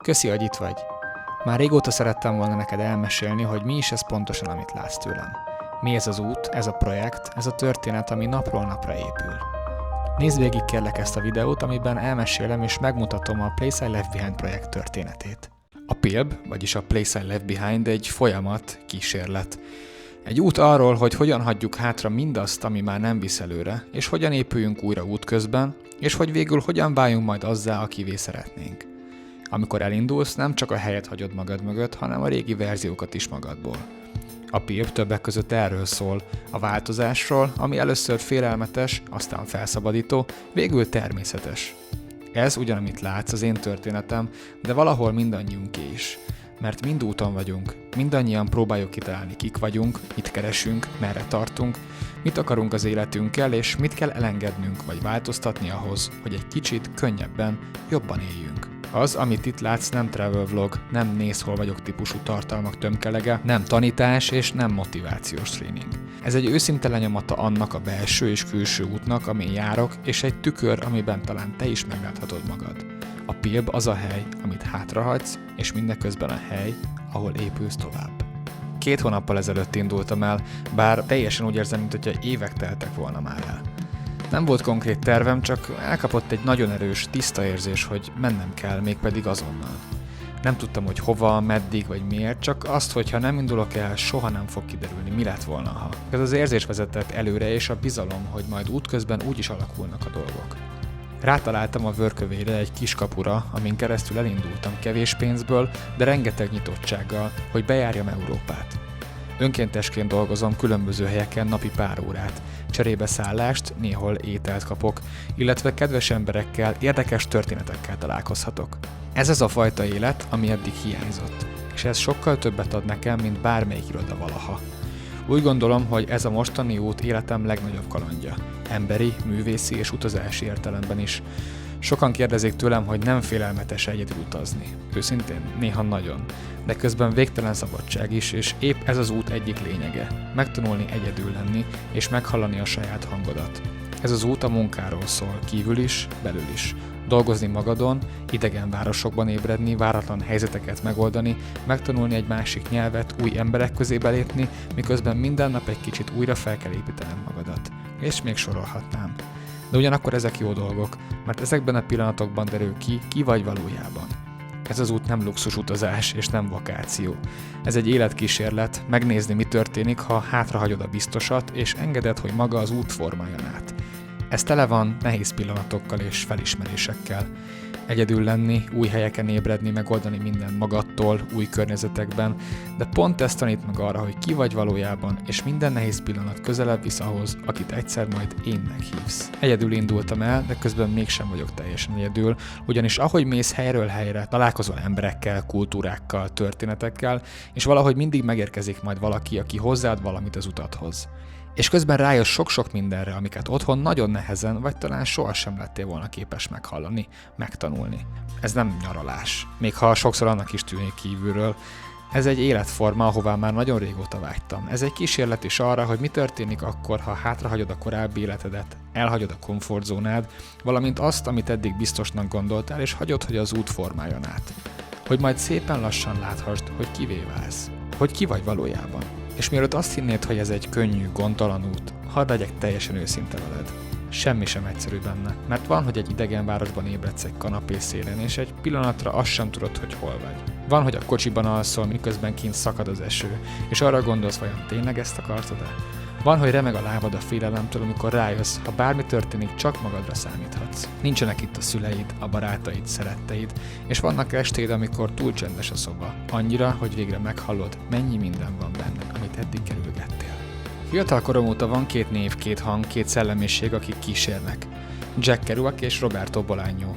Köszi, hogy itt vagy. Már régóta szerettem volna neked elmesélni, hogy mi is ez pontosan, amit látsz tőlem. Mi ez az út, ez a projekt, ez a történet, ami napról napra épül. Nézd végig kérlek ezt a videót, amiben elmesélem és megmutatom a Place I Left Behind projekt történetét. A PILB, vagyis a Place I Left Behind egy folyamat, kísérlet. Egy út arról, hogy hogyan hagyjuk hátra mindazt, ami már nem visz előre, és hogyan épüljünk újra útközben, és hogy végül hogyan váljunk majd azzá, akivé szeretnénk. Amikor elindulsz, nem csak a helyet hagyod magad mögött, hanem a régi verziókat is magadból. A PILB többek között erről szól, a változásról, ami először félelmetes, aztán felszabadító, végül természetes. Ez ugyan, amit látsz, az én történetem, de valahol mindannyiunké is. Mert mind úton vagyunk, mindannyian próbáljuk kitalálni, kik vagyunk, mit keresünk, merre tartunk, mit akarunk az életünkkel, és mit kell elengednünk vagy változtatni ahhoz, hogy egy kicsit könnyebben, jobban éljünk. Az, amit itt látsz, nem travel vlog, nem néz hol vagyok típusú tartalmak tömkelege, nem tanítás és nem motivációs tréning. Ez egy őszinte lenyomata annak a belső és külső útnak, amin járok, és egy tükör, amiben talán te is megláthatod magad. A PILB az a hely, amit hátrahagysz, és mindeközben a hely, ahol épülsz tovább. 2 hónappal ezelőtt indultam el, bár teljesen úgy érzem, mintha évek teltek volna már el. Nem volt konkrét tervem, csak elkapott egy nagyon erős, tiszta érzés, hogy mennem kell, mégpedig azonnal. Nem tudtam, hogy hova, meddig vagy miért, csak azt, hogy ha nem indulok el, soha nem fog kiderülni, mi lett volna, ha. Ez az érzés vezetett előre, és a bizalom, hogy majd útközben úgy is alakulnak a dolgok. Rátaláltam a vörkövére, egy kis kapura, amin keresztül elindultam kevés pénzből, de rengeteg nyitottsággal, hogy bejárjam Európát. Önkéntesként dolgozom különböző helyeken napi pár órát, cserébe szállást, néhol ételt kapok, illetve kedves emberekkel, érdekes történetekkel találkozhatok. Ez az a fajta élet, ami eddig hiányzott, és ez sokkal többet ad nekem, mint bármelyik iroda valaha. Úgy gondolom, hogy ez a mostani út életem legnagyobb kalandja, emberi, művészi és utazási értelemben is. Sokan kérdezik tőlem, hogy nem félelmetes egyedül utazni. Őszintén, néha nagyon. De közben végtelen szabadság is, és épp ez az út egyik lényege. Megtanulni egyedül lenni, és meghallani a saját hangodat. Ez az út a munkáról szól, kívül is, belül is. Dolgozni magadon, idegen városokban ébredni, váratlan helyzeteket megoldani, megtanulni egy másik nyelvet, új emberek közé belépni, miközben minden nap egy kicsit újra fel kell építened magadat. És még sorolhatnám. De ugyanakkor ezek jó dolgok, mert ezekben a pillanatokban derül ki vagy valójában. Ez az út nem luxus utazás és nem vakáció. Ez egy életkísérlet, megnézni, mi történik, ha hátrahagyod a biztosat, és engeded, hogy maga az út formáljon át. Ez tele van nehéz pillanatokkal és felismerésekkel. Egyedül lenni, új helyeken ébredni, megoldani mindent magadtól, új környezetekben, de pont ezt tanít meg arra, hogy ki vagy valójában, és minden nehéz pillanat közelebb visz ahhoz, akit egyszer majd énnek hívsz. Egyedül indultam el, de közben mégsem vagyok teljesen egyedül, ugyanis ahogy mész helyről helyre, találkozol emberekkel, kultúrákkal, történetekkel, és valahogy mindig megérkezik majd valaki, aki hozzáad valamit az utathoz. És közben rájössz sok-sok mindenre, amiket otthon nagyon nehezen, vagy talán sohasem lettél volna képes meghallani, megtanulni. Ez nem nyaralás, még ha sokszor annak is tűnik kívülről. Ez egy életforma, ahová már nagyon régóta vágytam. Ez egy kísérlet is arra, hogy mi történik akkor, ha hátrahagyod a korábbi életedet, elhagyod a komfortzónád, valamint azt, amit eddig biztosnak gondoltál, és hagyod, hogy az út formáljon át. Hogy majd szépen lassan láthassd, hogy kivé válsz, hogy ki vagy valójában. És mielőtt azt hinnéd, hogy ez egy könnyű, gondtalan út, hadd legyek teljesen őszinte veled. Semmi sem egyszerű benne, mert van, hogy egy idegen városban ébredsz egy kanapé szélén, és egy pillanatra azt sem tudod, hogy hol vagy. Van, hogy a kocsiban alszol, miközben kint szakad az eső, és arra gondolsz, vajon tényleg ezt akartad-e? Van, hogy remeg a lábad a félelemtől, amikor rájössz, ha bármi történik, csak magadra számíthatsz. Nincsenek itt a szüleid, a barátaid, szeretteid, és vannak estéd, amikor túl csendes a szoba. Annyira, hogy végre meghallod, mennyi minden van benned, amit eddig kerülgettél. Fiatal korom óta van 2 név, 2 hang, 2 szellemiség, akik kísérnek. Jack Kerouac és Roberto Bolaño.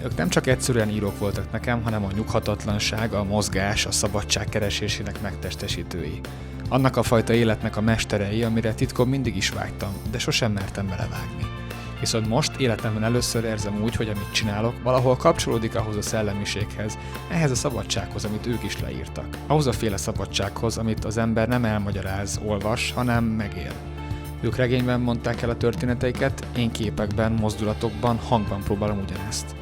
Ők nem csak egyszerűen írók voltak nekem, hanem a nyughatatlanság, a mozgás, a szabadság keresésének megtestesítői. Annak a fajta életnek a mesterei, amire titkon mindig is vágytam, de sosem mertem belevágni. Viszont most életemben először érzem úgy, hogy amit csinálok, valahol kapcsolódik ahhoz a szellemiséghez, ehhez a szabadsághoz, amit ők is leírtak. Ahhoz a féle szabadsághoz, amit az ember nem elmagyaráz, olvas, hanem megél. Ők regényben mondták el a történeteiket, én képekben, mozdulatokban, hangban próbálom ugyanezt.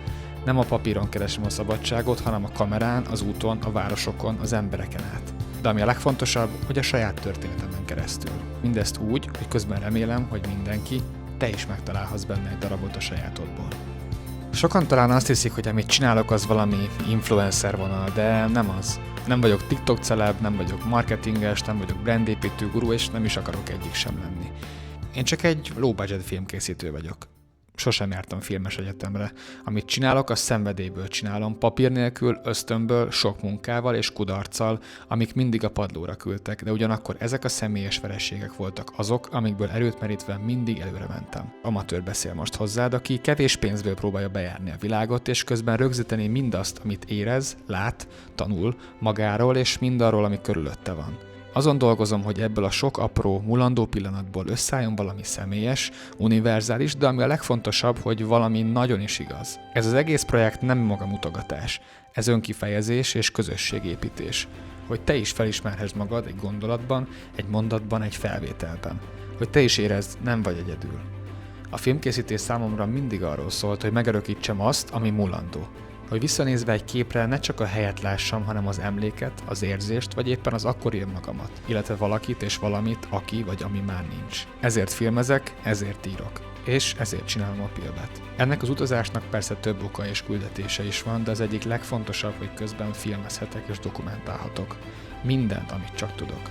Nem a papíron keresem a szabadságot, hanem a kamerán, az úton, a városokon, az embereken át. De ami a legfontosabb, hogy a saját történetemen keresztül. Mindezt úgy, hogy közben remélem, hogy mindenki, te is megtalálhatsz benne egy darabot a sajátodból. Sokan talán azt hiszik, hogy amit csinálok, az valami influencer vonal, de nem az. Nem vagyok TikTok celeb, nem vagyok marketinges, nem vagyok brandépítő guru, és nem is akarok egyik sem lenni. Én csak egy low budget filmkészítő vagyok. Sosem jártam filmes egyetemre. Amit csinálok, azt szenvedélyből csinálom, papír nélkül, ösztönből, sok munkával és kudarccal, amik mindig a padlóra küldtek, de ugyanakkor ezek a személyes vereségek voltak azok, amikből erőt merítve mindig előre mentem. Amatőr beszél most hozzád, aki kevés pénzből próbálja bejárni a világot, és közben rögzíteni mindazt, amit érez, lát, tanul magáról és mindarról, ami körülötte van. Azon dolgozom, hogy ebből a sok apró, mulandó pillanatból összeálljon valami személyes, univerzális, de ami a legfontosabb, hogy valami nagyon is igaz. Ez az egész projekt nem magamutogatás, ez önkifejezés és közösségépítés. Hogy te is felismerhessd magad egy gondolatban, egy mondatban, egy felvételben. Hogy te is érezd, nem vagy egyedül. A filmkészítés számomra mindig arról szólt, hogy megörökítsem azt, ami mulandó. Hogy visszanézve egy képre ne csak a helyet lássam, hanem az emléket, az érzést, vagy éppen az akkori önmagamat, illetve valakit és valamit, aki vagy ami már nincs. Ezért filmezek, ezért írok. És ezért csinálom a Pilbet. Ennek az utazásnak persze több oka és küldetése is van, de az egyik legfontosabb, hogy közben filmezhetek és dokumentálhatok. Mindent, amit csak tudok.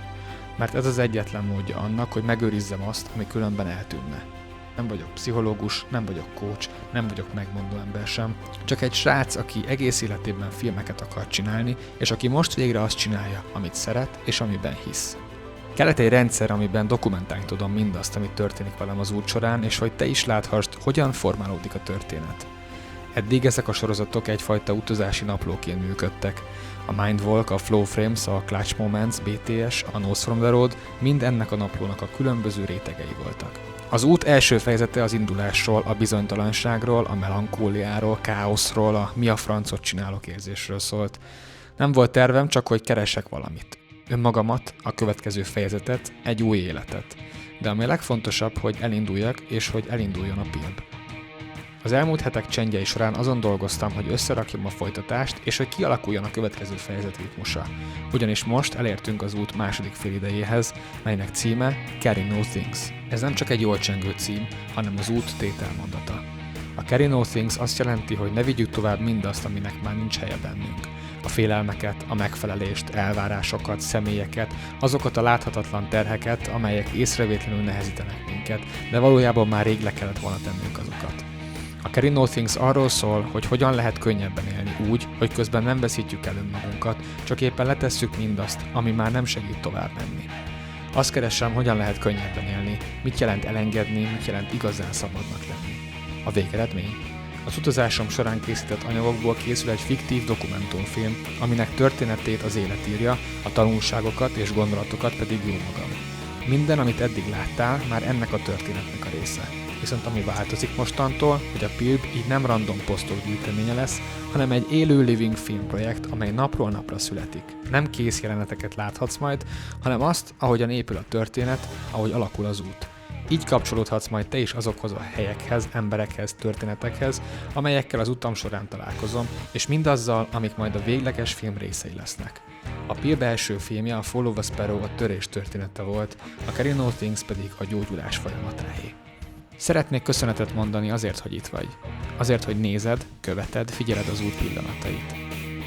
Mert ez az egyetlen módja annak, hogy megőrizzem azt, ami különben eltűnne. Nem vagyok pszichológus, nem vagyok coach, nem vagyok megmondó ember sem. Csak egy srác, aki egész életében filmeket akar csinálni, és aki most végre azt csinálja, amit szeret, és amiben hisz. Kellett egy rendszer, amiben dokumentálni tudom mindazt, ami történik velem az út során, és hogy te is láthassd, hogyan formálódik a történet. Eddig ezek a sorozatok egyfajta utazási naplóként működtek. A Mindwalk, a Flow Frames, a Clutch Moments, BTS, a Notes from the Road mind ennek a naplónak a különböző rétegei voltak. Az út első fejezete az indulásról, a bizonytalanságról, a melankóliáról, káoszról, a mi a francot csinálok érzésről szólt. Nem volt tervem, csak hogy keresek valamit. Önmagamat, a következő fejezetet, egy új életet. De ami a legfontosabb, hogy elinduljak, és hogy elinduljon a Pilb. Az elmúlt hetek csendjei során azon dolgoztam, hogy összerakjam a folytatást, és hogy kialakuljon a következő fejezet ritmusa. Ugyanis most elértünk az út második félidejéhez, melynek címe Carry No Things. Ez nem csak egy jól csengő cím, hanem az út tételmondata. A Carry No Things azt jelenti, hogy ne vigyük tovább mindazt, aminek már nincs helye bennünk. A félelmeket, a megfelelést, elvárásokat, személyeket, azokat a láthatatlan terheket, amelyek észrevétlenül nehezítenek minket, de valójában már rég le kellett volna tennünk azokat. A Carry No Things arról szól, hogy hogyan lehet könnyebben élni úgy, hogy közben nem veszítjük el önmagunkat, csak éppen letesszük mindazt, ami már nem segít tovább menni. Azt keresem, hogyan lehet könnyebben élni, mit jelent elengedni, mit jelent igazán szabadnak lenni. A végeredmény? Az utazásom során készített anyagokból készül egy fiktív dokumentumfilm, aminek történetét az élet írja, a tanulságokat és gondolatokat pedig jó magam. Minden, amit eddig láttál, már ennek a történetnek a része. Viszont ami változik mostantól, hogy a Pilb így nem random posztok gyűjteménye lesz, hanem egy élő living filmprojekt, amely napról napra születik. Nem kész jeleneteket láthatsz majd, hanem azt, ahogyan épül a történet, ahogy alakul az út. Így kapcsolódhatsz majd te is azokhoz a helyekhez, emberekhez, történetekhez, amelyekkel az utam során találkozom, és mindazzal, amik majd a végleges film részei lesznek. A Pilb első filmje, a Follow the Sparrow a törés története volt, a Carry No Things pedig a gyógyulás folyamatáé. Szeretnék köszönetet mondani azért, hogy itt vagy. Azért, hogy nézed, követed, figyeled az út pillanatait.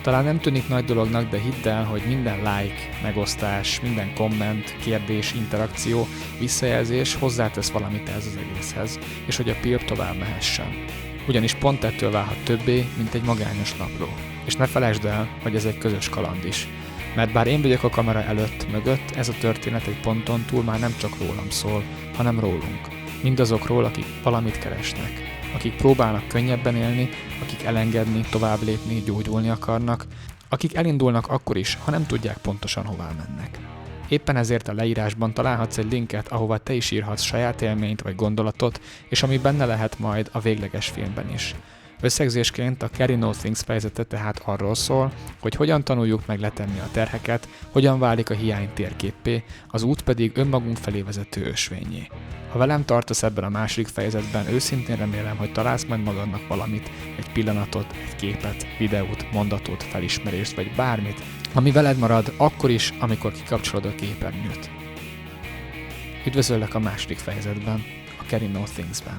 Talán nem tűnik nagy dolognak, de hidd el, hogy minden like, megosztás, minden komment, kérdés, interakció, visszajelzés hozzátesz valamit ez az egészhez, és hogy a Pilb tovább mehessen. Ugyanis pont ettől válhat többé, mint egy magányos napló. És ne felejtsd el, hogy ez egy közös kaland is. Mert bár én vagyok a kamera előtt, mögött, ez a történet egy ponton túl már nem csak rólam szól, hanem rólunk. Mindazokról, akik valamit keresnek, akik próbálnak könnyebben élni, akik elengedni, tovább lépni, gyógyulni akarnak, akik elindulnak akkor is, ha nem tudják pontosan hová mennek. Éppen ezért a leírásban találhatsz egy linket, ahova te is írhatsz saját élményt vagy gondolatot, és ami benne lehet majd a végleges filmben is. Összegzésként a Carry No Things fejezete tehát arról szól, hogy hogyan tanuljuk meg letenni a terheket, hogyan válik a hiány térképpé, az út pedig önmagunk felé vezető ösvényé. Ha velem tartasz ebben a második fejezetben, őszintén remélem, hogy találsz majd magadnak valamit, egy pillanatot, egy képet, videót, mondatot, felismerést vagy bármit, ami veled marad akkor is, amikor kikapcsolod a képernyőt. Üdvözöllek a második fejezetben, a Carry No Things-ben.